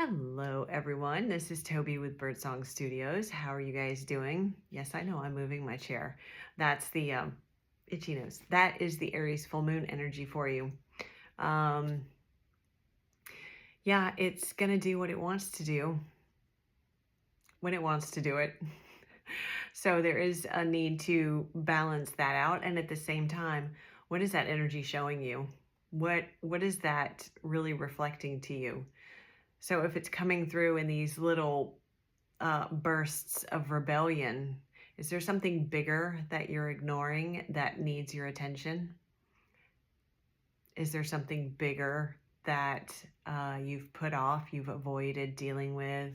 Hello, everyone. This is Toby with Birdsong Studios. How are you guys doing? Yes, I know I'm moving my chair. That's the itchy nose. That is the Aries full moon energy for you. Um, yeah, it's going to do what it wants to do when it wants to do it. So there is a need to balance that out. And at the same time, what is that energy showing you? What is that really reflecting to you? So if it's coming through in these little bursts of rebellion, is there something bigger that you're ignoring that needs your attention? Is there something bigger that you've put off, you've avoided dealing with?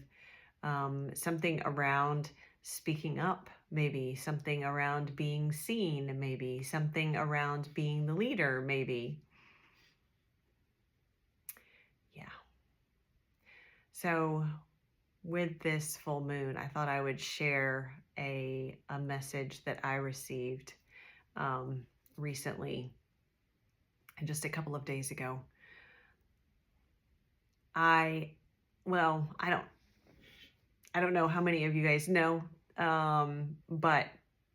Something around speaking up, maybe something around being seen, maybe something around being the leader, maybe. Yeah. So with this full moon, I thought I would share a message that I received recently, just a couple of days ago. I don't know how many of you guys know, but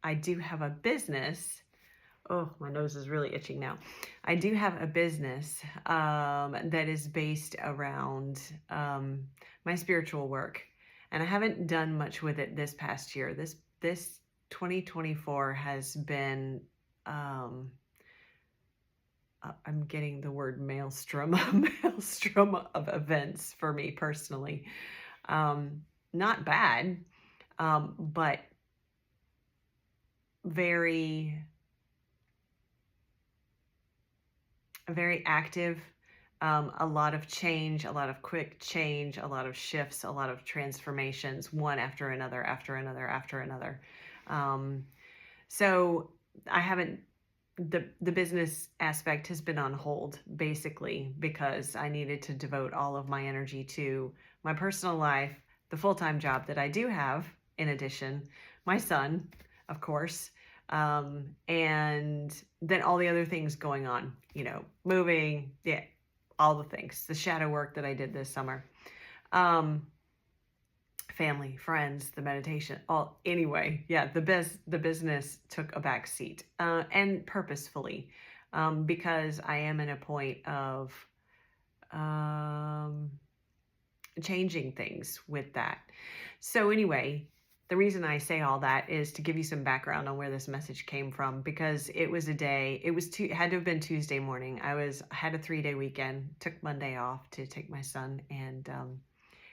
I do have a business. Oh, my nose is really itching now. I do have a business that is based around my spiritual work, and I haven't done much with it this past year. This 2024 has been I'm getting the word maelstrom, maelstrom of events for me personally. Not bad, but very, very active. A lot of change, a lot of quick change, a lot of shifts, a lot of transformations, one after another, after another, after another. So I haven't, the business aspect has been on hold basically because I needed to devote all of my energy to my personal life, the full-time job that I do have, in addition, my son, of course, and then all the other things going on, moving, yeah, all the things, the shadow work that I did this summer, family, friends, the meditation, all anyway. Yeah, the business took a back seat, and purposefully, because I am in a point of changing things with that. So anyway, the reason I say all that is to give you some background on where this message came from, because it was it had to have been Tuesday morning. I had a 3-day weekend, took Monday off to take my son and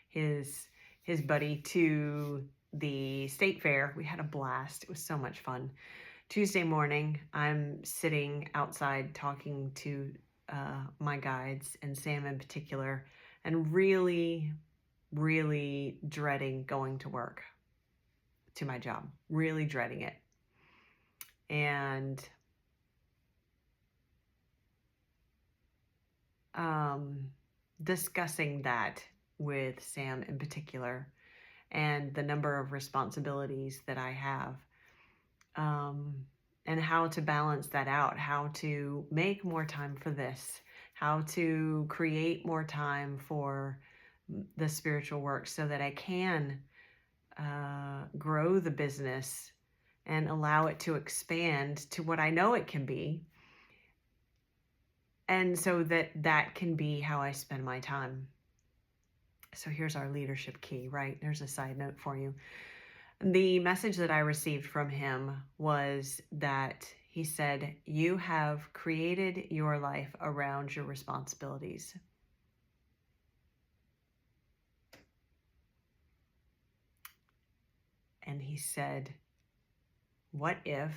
his buddy to the state fair. We had a blast. It was so much fun. Tuesday morning, I'm sitting outside talking to my guides, and Sam in particular, and really, really dreading going to work, to my job, really dreading it. And discussing that with Sam in particular, and the number of responsibilities that I have, and how to balance that out, how to make more time for this, how to create more time for the spiritual work so that I can grow the business and allow it to expand to what I know it can be. And so that can be how I spend my time. So here's our leadership key, right? There's a side note for you. The message that I received from him was that he said, you have created your life around your responsibilities. And he said, what if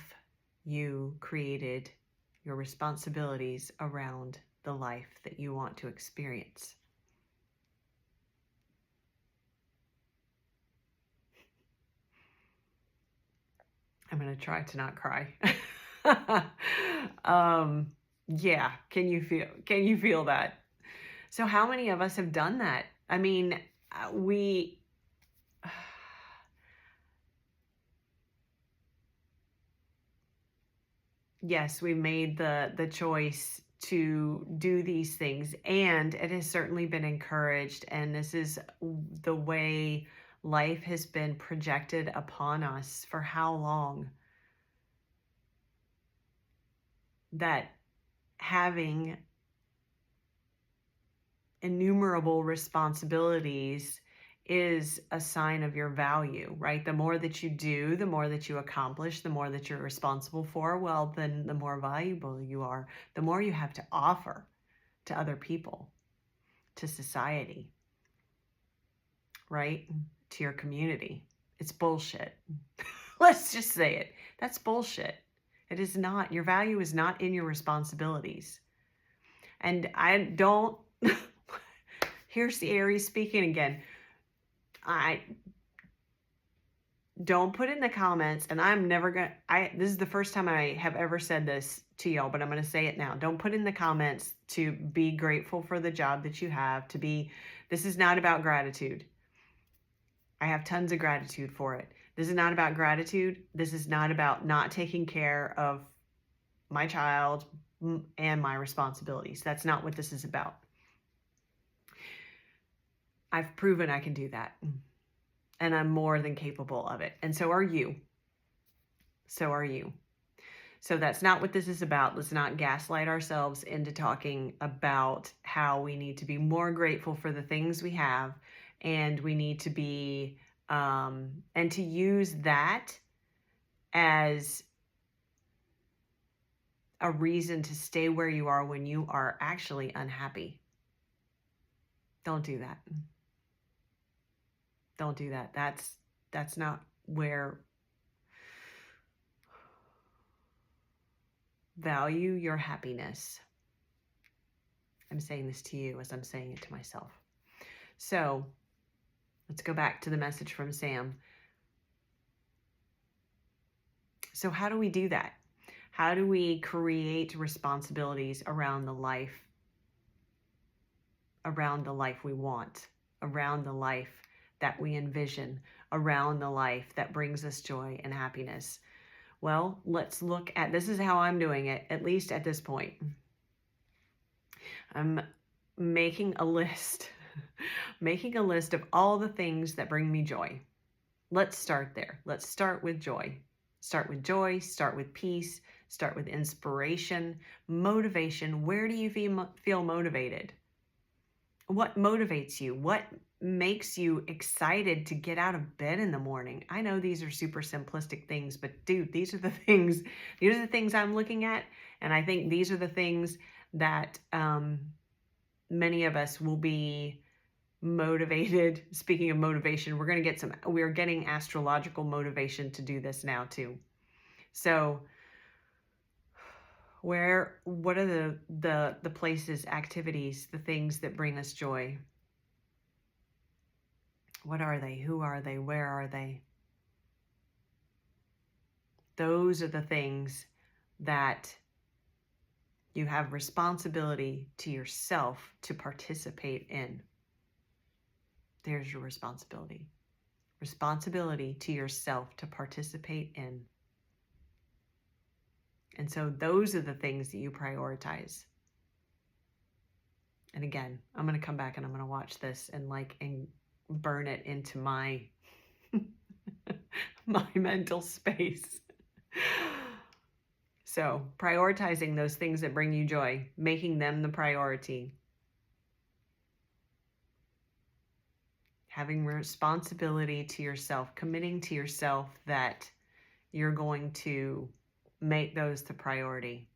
you created your responsibilities around the life that you want to experience? I'm going to try to not cry. Yeah, can you feel that? So how many of us have done that? I mean, yes, we made the choice to do these things. And it has certainly been encouraged. And this is the way life has been projected upon us for how long? That having innumerable responsibilities is a sign of your value, right? The more that you do, the more that you accomplish, the more that you're responsible for, well, then the more valuable you are, the more you have to offer to other people, to society, right? To your community. It's bullshit. Let's just say it. That's bullshit. It is not. Your value is not in your responsibilities. And I don't, here's the Aries speaking again. I don't put in the comments, and I'm never going to, this is the first time I have ever said this to y'all, but I'm going to say it now. Don't put in the comments to be grateful for the job that you have, this is not about gratitude. I have tons of gratitude for it. This is not about gratitude. This is not about not taking care of my child and my responsibilities. That's not what this is about. I've proven I can do that. And I'm more than capable of it. And so are you. So are you. So that's not what this is about. Let's not gaslight ourselves into talking about how we need to be more grateful for the things we have. And we need to be, and to use that as a reason to stay where you are when you are actually unhappy. Don't do that. Don't do that. That's not where. Value your happiness. I'm saying this to you as I'm saying it to myself. So let's go back to the message from Sam. So how do we do that? How do we create responsibilities around the life we want, around the life that we envision, around the life that brings us joy and happiness? Well, let's look at, this is how I'm doing it, at least at this point. I'm making a list, making a list of all the things that bring me joy. Let's start there. Let's start with joy. Start with joy, start with peace, start with inspiration, motivation. Where do you feel motivated? What motivates you? What makes you excited to get out of bed in the morning? I know these are super simplistic things, but dude, these are the things I'm looking at. And I think these are the things that many of us will be motivated. Speaking of motivation, we're getting astrological motivation to do this now too. So what are the places, activities, the things that bring us joy? What are they? Who are they? Where are they? Those are the things that you have responsibility to yourself to participate in. There's your responsibility. Responsibility to yourself to participate in. And so those are the things that you prioritize. And again, I'm going to come back and I'm going to watch this and burn it into my my mental space. So prioritizing those things that bring you joy, making them the priority. Having responsibility to yourself, committing to yourself that you're going to make those the priority.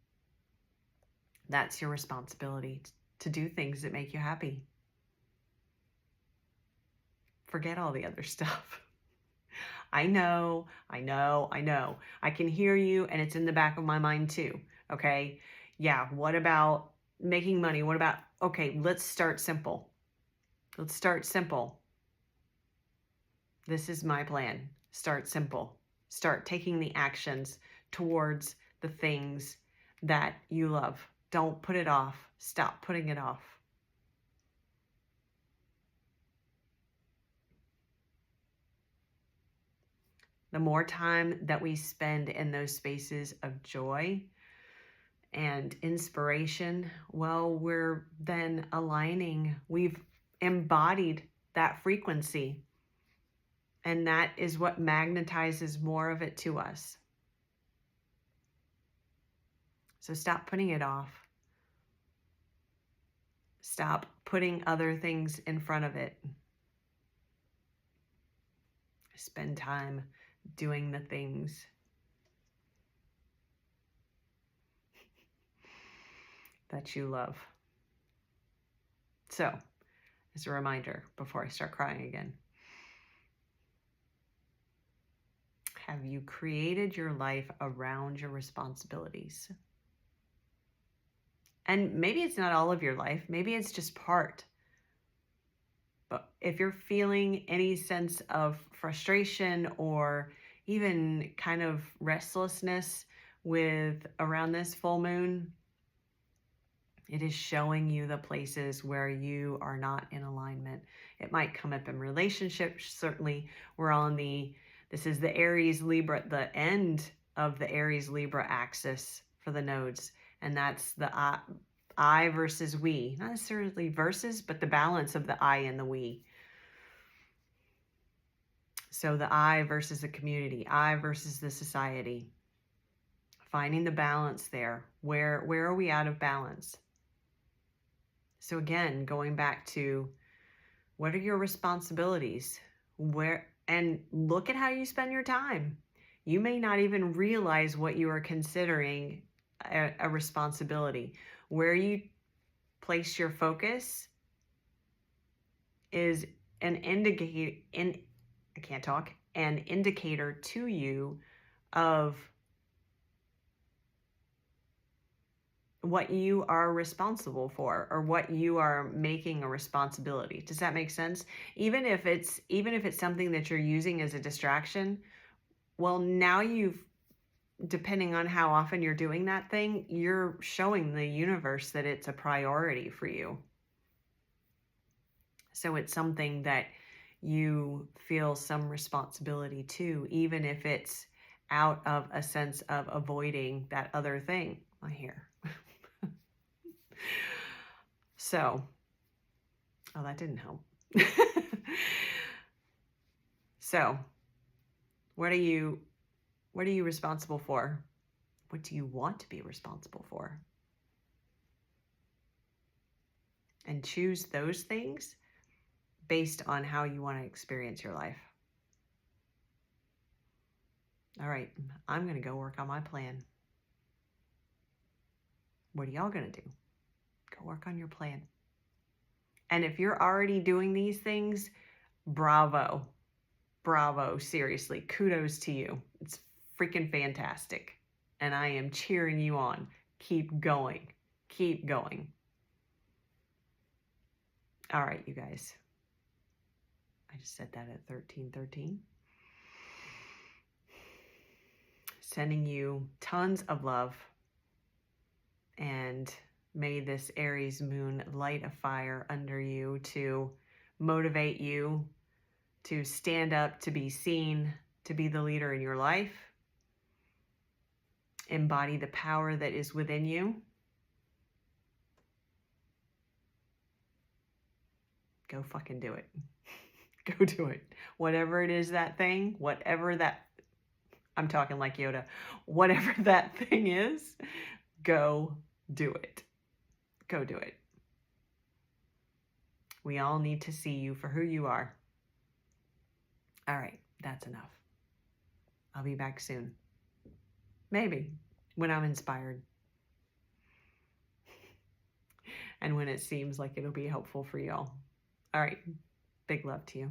That's your responsibility, to do things that make you happy. Forget all the other stuff. I know. I can hear you, and it's in the back of my mind too, okay? Yeah, what about making money? Okay, let's start simple. Let's start simple. This is my plan. Start simple. Start taking the actions towards the things that you love. Don't put it off. Stop putting it off. The more time that we spend in those spaces of joy and inspiration, well, we're then aligning. We've embodied that frequency, and that is what magnetizes more of it to us. So stop putting it off. Stop putting other things in front of it. Spend time doing the things that you love. So, as a reminder, before I start crying again, have you created your life around your responsibilities? And maybe it's not all of your life, maybe it's just part. But if you're feeling any sense of frustration or even kind of restlessness with around this full moon, it is showing you the places where you are not in alignment. It might come up in relationships. Certainly, we're on this is the Aries Libra, the end of the Aries Libra axis for the nodes. And that's the I versus we. Not necessarily versus, but the balance of the I and the we. So the I versus the community, I versus the society. Finding the balance there. Where are we out of balance? So again, going back to what are your responsibilities? And look at how you spend your time. You may not even realize what you are considering a responsibility. Where you place your focus is an indicator to you of what you are responsible for or what you are making a responsibility. Does that make sense? Even if it's something that you're using as a distraction, well, now depending on how often you're doing that thing, you're showing the universe that it's a priority for you. So it's something that you feel some responsibility to, even if it's out of a sense of avoiding that other thing. I hear. So, that didn't help. So, what are you responsible for? What do you want to be responsible for? And choose those things based on how you want to experience your life. All right, I'm going to go work on my plan. What are y'all going to do? Go work on your plan. And if you're already doing these things, bravo. Bravo, seriously. Kudos to you. It's freaking fantastic. And I am cheering you on. Keep going. Keep going. All right, you guys. I just said that at 13:13. Sending you tons of love. And may this Aries moon light a fire under you to motivate you to stand up, to be seen, to be the leader in your life. Embody the power that is within you. Go fucking do it. Go do it. Whatever it is, that thing, I'm talking like Yoda, whatever that thing is, go do it. Go do it. We all need to see you for who you are. All right, that's enough. I'll be back soon. Maybe when I'm inspired. And when it seems like it'll be helpful for y'all. All right, big love to you.